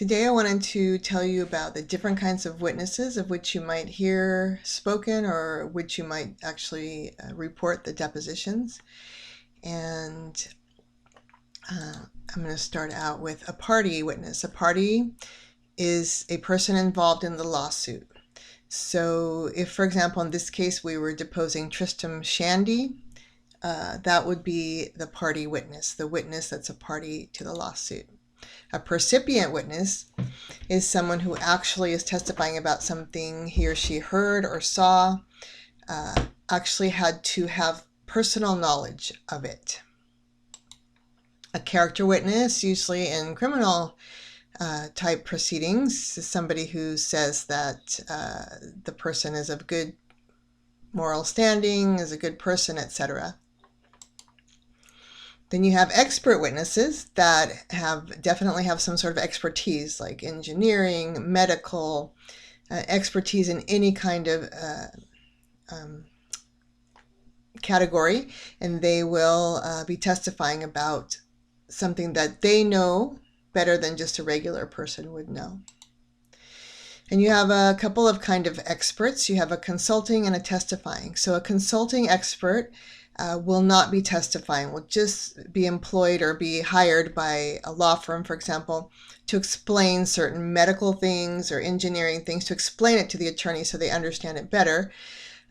Today I wanted to tell you about the different kinds of witnesses of which you might hear spoken or which you might actually report the depositions. And I'm going to start out with a party witness. A party is a person involved in the lawsuit. So if, for example, in this case we were deposing Tristram Shandy, that would be the party witness, the witness that's a party to the lawsuit. A percipient witness is someone who actually is testifying about something he or she heard or saw, actually had to have personal knowledge of it. A character witness, usually in criminal type proceedings, is somebody who says that the person is of good moral standing, is a good person, etc. Then you have expert witnesses that definitely have some sort of expertise, like engineering, medical, expertise in any kind of category, and they will be testifying about something that they know better than just a regular person would know. And you have a couple of kind of experts. You have a consulting and a testifying. So a consulting expert will not be testifying, will just be employed or be hired by a law firm, for example, to explain certain medical things or engineering things, to explain it to the attorney so they understand it better.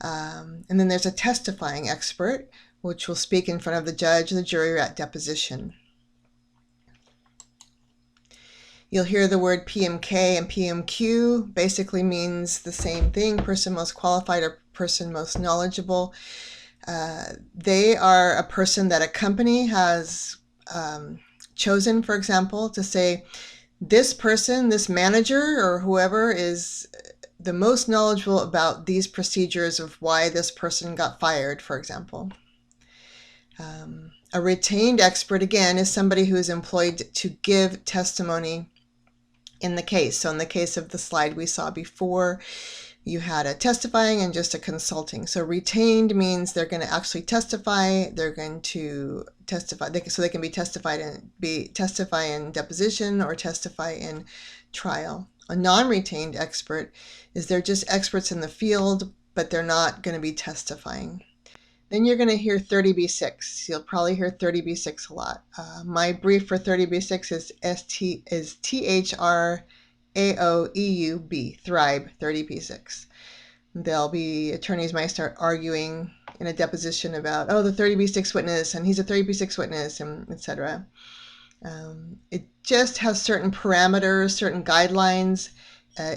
And then there's a testifying expert, which will speak in front of the judge, the jury, or at deposition. You'll hear the word PMK and PMQ, basically means the same thing, person most qualified or person most knowledgeable. They are a person that a company has chosen, for example, to say, this person, this manager or whoever is the most knowledgeable about these procedures of why this person got fired, for example. A retained expert, again, is somebody who is employed to give testimony in the case. So in the case of the slide we saw before, you had a testifying and just a consulting. So retained means they're going to actually testify. They're going to testify, so they can be testify in deposition or testify in trial. A non-retained expert is they're just experts in the field, but they're not going to be testifying. Then you're going to hear 30B6. You'll probably hear 30B6 a lot. My brief for 30B6 is THRAOEUB, Thrive 30B6. Attorneys might start arguing in a deposition about, oh, the 30B6 witness, and he's a 30B6 witness, and etc. It just has certain parameters, certain guidelines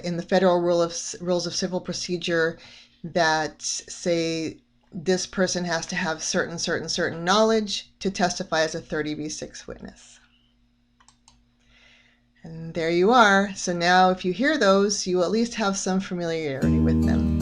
in the federal rules of civil procedure that say this person has to have certain knowledge to testify as a 30B6 witness. And there you are. So now if you hear those, you at least have some familiarity with them.